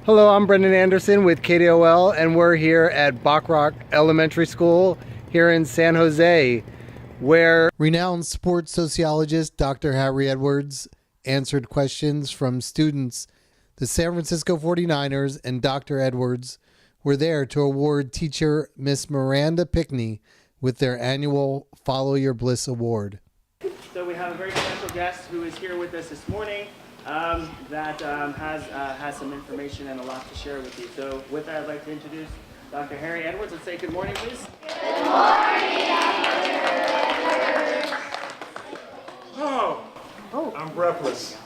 Hello, I'm Brendan Anderson with KDOL, and we're here at Bachrodt Elementary School here in San Jose, where renowned sports sociologist Dr. Harry Edwards answered questions from students. The San Francisco 49ers and Dr. Edwards were there to award teacher Miss Miranda-Pickney with their annual Follow Your Bliss award. So we have a very special guest who is here with us this morning that has some information and a lot to share with you. So with that, I'd like to introduce Dr. Harry Edwards. Let's say good morning, please. Good morning, Edwards. I'm breathless.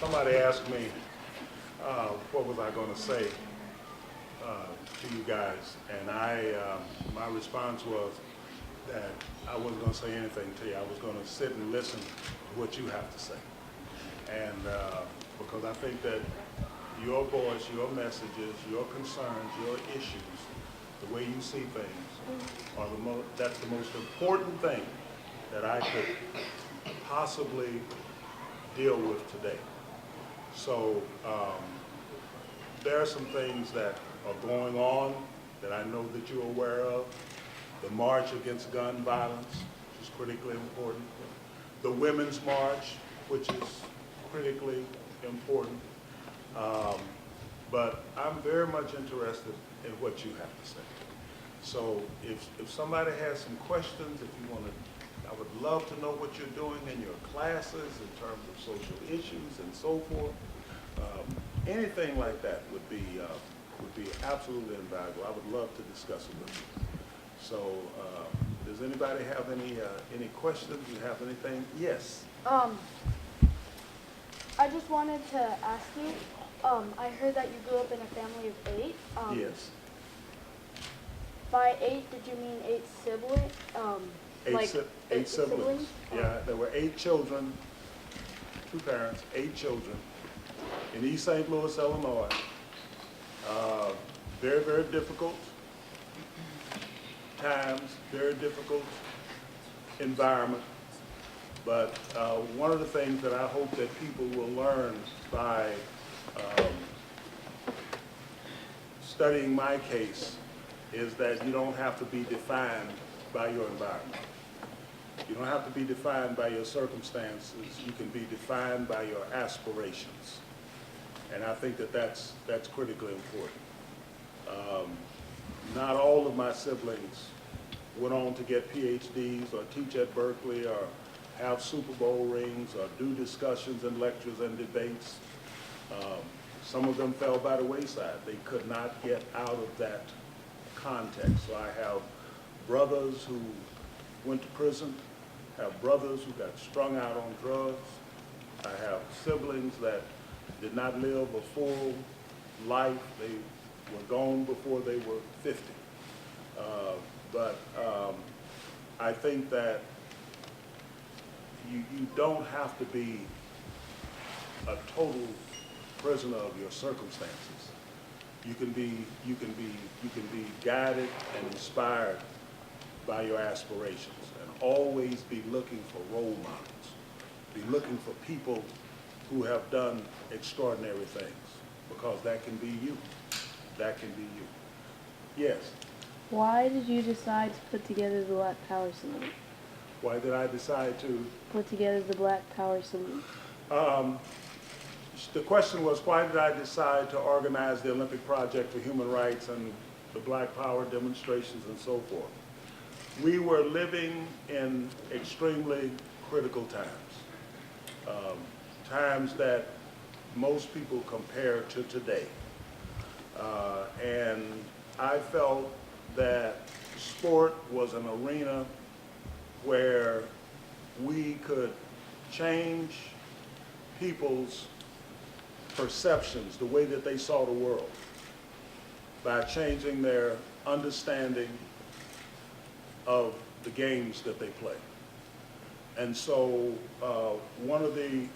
Somebody asked me what was I going to say to you guys, and my response was that I wasn't going to say anything to you. I was going to sit and listen to what you have to say. And because I think that your voice, your messages, your concerns, your issues, the way you see things, are that's the most important thing that I could possibly deal with today. So there are some things that are going on that I know that you're aware of. The March Against Gun Violence, which is critically important. The Women's March, which is critically important. But I'm very much interested in what you have to say. So if somebody has some questions, if you want to, I would love to know what you're doing in your classes in terms of social issues and so forth. Anything like that would be absolutely invaluable. I would love to discuss it with you. So, does anybody have any questions? Do you have anything? Yes. I just wanted to ask you, I heard that you grew up in a family of 8. Yes. By 8, did you mean 8 siblings? Eight siblings. Yeah, there were 8 children, 2 parents, 8 children in East St. Louis, Illinois. Very, very difficult times, very difficult environment. But one of the things that I hope that people will learn by studying my case is that you don't have to be defined by your environment. You don't have to be defined by your circumstances. You can be defined by your aspirations. And I think that that's critically important. Not all of my siblings went on to get PhDs or teach at Berkeley or have Super Bowl rings or do discussions and lectures and debates. Some of them fell by the wayside. They could not get out of that context. So I have brothers who went to prison, have brothers who got strung out on drugs. I have siblings that did not live a full life. They were gone before they were 50. But I think that you don't have to be a total prisoner of your circumstances. You can be guided and inspired by your aspirations, and always be looking for role models. Be looking for people who have done extraordinary things, because that can be you. That can be you. Yes? Why did you decide to put together the Black Power Salute? Why did I decide to? Put together the Black Power Salute. The question was, why did I decide to organize the Olympic Project for Human Rights and the Black Power demonstrations and so forth? We were living in extremely critical times, times that most people compare to today. And I felt that sport was an arena where we could change people's perceptions, the way that they saw the world, by changing their understanding of the games that they play. And so one of the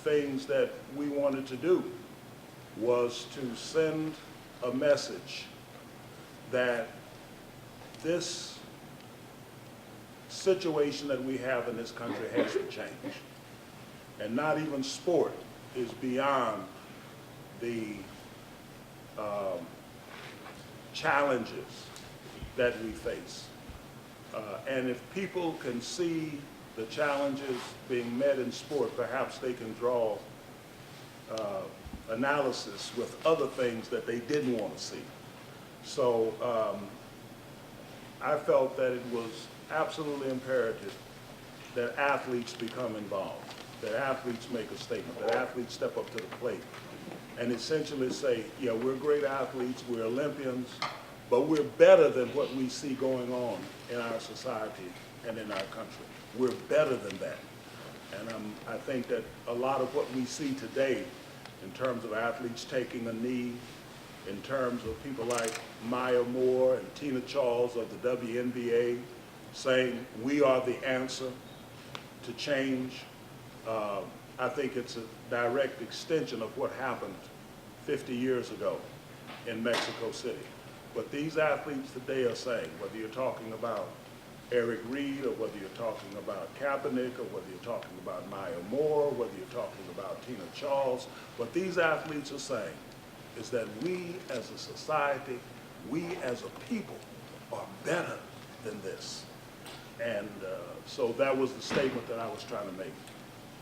things that we wanted to do was to send a message that this situation that we have in this country has to change. And not even sport is beyond the challenges that we face. And if people can see the challenges being met in sport, perhaps they can draw analysis with other things that they didn't want to see. So I felt that it was absolutely imperative that athletes become involved, that athletes make a statement, that athletes step up to the plate and essentially say, yeah, we're great athletes, we're Olympians, but we're better than what we see going on in our society and in our country. We're better than that. And I think that a lot of what we see today in terms of athletes taking a knee, in terms of people like Maya Moore and Tina Charles of the WNBA saying we are the answer to change, I think it's a direct extension of what happened 50 years ago in Mexico City. What these athletes today are saying, whether you're talking about Eric Reed, or whether you're talking about Kaepernick, or whether you're talking about Maya Moore, whether you're talking about Tina Charles, what these athletes are saying is that we as a society, we as a people are better than this. And so that was the statement that I was trying to make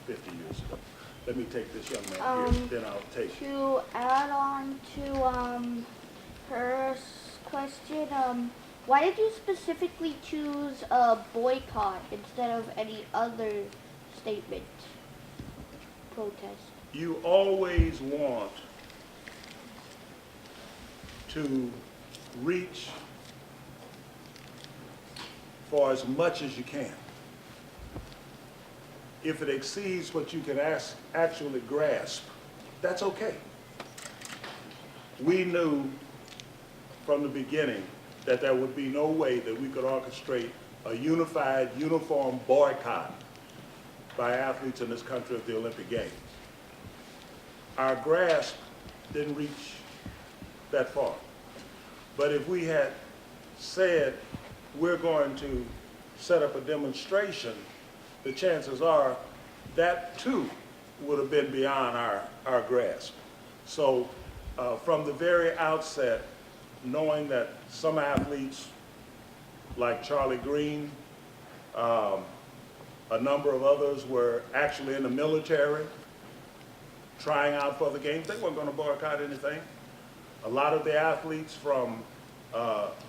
50 years ago. Let me take this young man here, then I'll take it. To add on to her question, why did you specifically choose a boycott instead of any other statement, protest? You always want to reach for as much as you can. If it exceeds what you can actually grasp, that's okay. We knew from the beginning that there would be no way that we could orchestrate a unified, uniform boycott by athletes in this country of the Olympic Games. Our grasp didn't reach that far. But if we had said we're going to set up a demonstration, the chances are that too would have been beyond our grasp. So from the very outset, knowing that some athletes like Charlie Green, a number of others were actually in the military trying out for the games, they weren't going to boycott anything. A lot of the athletes from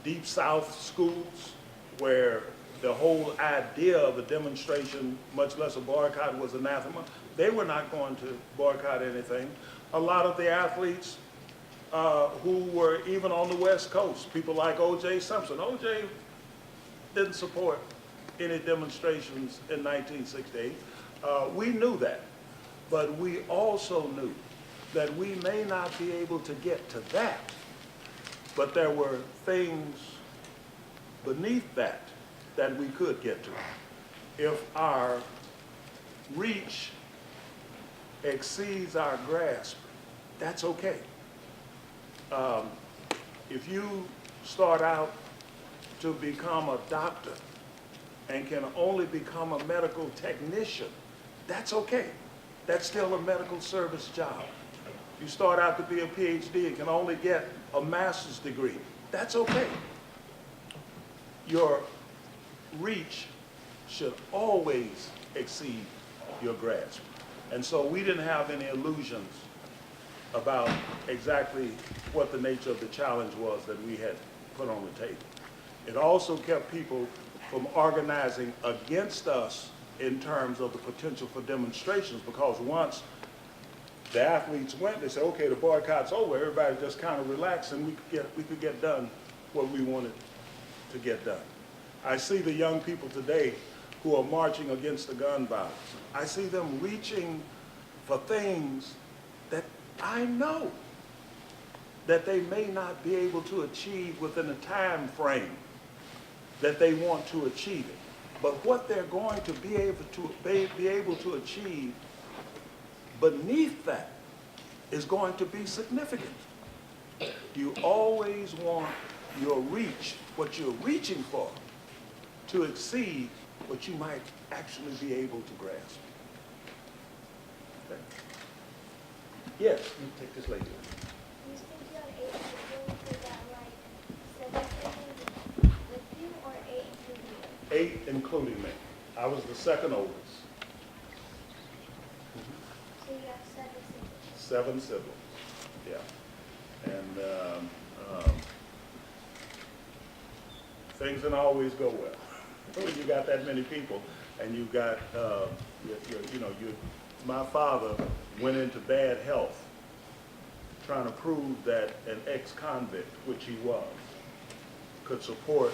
Deep South schools where the whole idea of a demonstration, much less a boycott, was anathema, they were not going to boycott anything. A lot of the athletes who were even on the West Coast, people like O.J. Simpson. O.J. didn't support any demonstrations in 1968. We knew that, but we also knew that we may not be able to get to that, but there were things beneath that that we could get to. If our reach exceeds our grasp, that's okay. If you start out to become a doctor and can only become a medical technician, that's okay. That's still a medical service job. You start out to be a PhD and can only get a master's degree, that's okay. Your reach should always exceed your grasp. And so we didn't have any illusions about exactly what the nature of the challenge was that we had put on the table. It also kept people from organizing against us in terms of the potential for demonstrations, because once the athletes went, they said, okay, the boycott's over, everybody just kind of relaxed and we could get done what we wanted to get done. I see the young people today who are marching against the gun violence. I see them reaching for things that I know that they may not be able to achieve within the time frame that they want to achieve it. But what they're going to be able to achieve beneath that is going to be significant. You always want your reach, what you're reaching for, to exceed what you might actually be able to grasp. Okay. Yes, you take this lady. You think you have 8 siblings? Is that like 7 siblings with you or 8 including you? 8 including me. I was the second oldest. So you have 7 siblings. 7 siblings, yeah. And things don't always go well when you got that many people, and you got, my father went into bad health trying to prove that an ex-convict, which he was, could support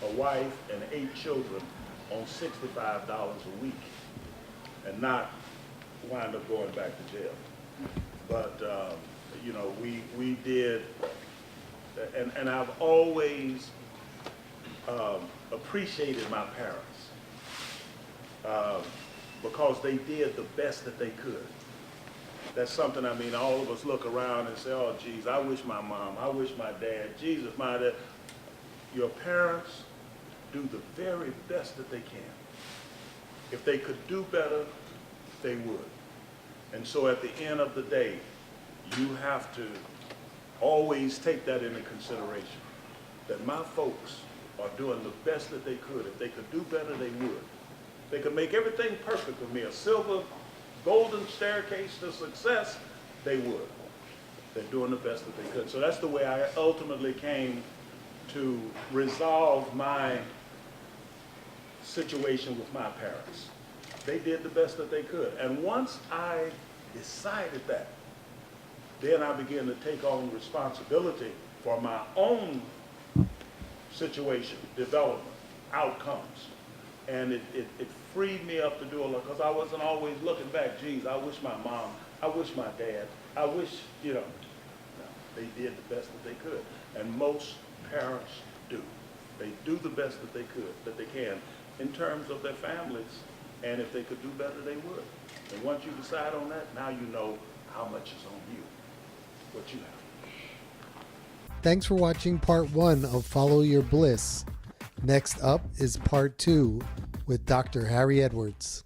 a wife and 8 children on $65 a week and not wind up going back to jail. But, we did, and I've always appreciated my parents because they did the best that they could. That's something, all of us look around and say, oh, geez, I wish my mom, I wish my dad, Jesus, my dad. Your parents do the very best that they can. If they could do better, they would. And so at the end of the day, you have to always take that into consideration, that my folks are doing the best that they could. If they could do better, they would. They could make everything perfect with me, a silver, golden staircase to success, they would. They're doing the best that they could. So that's the way I ultimately came to resolve my situation with my parents. They did the best that they could. And once I decided that, then I began to take on responsibility for my own situation, development, outcomes. And it freed me up to do a lot, because I wasn't always looking back, geez, I wish my mom, I wish my dad, I wish, no, they did the best that they could. And most parents do. They do the best that they could, that they can, in terms of their families, and if they could do better, they would. And once you decide on that, now you know how much is on you, what you have. Thanks for watching part 1 of Follow Your Bliss. Next up is part 2 with Dr. Harry Edwards.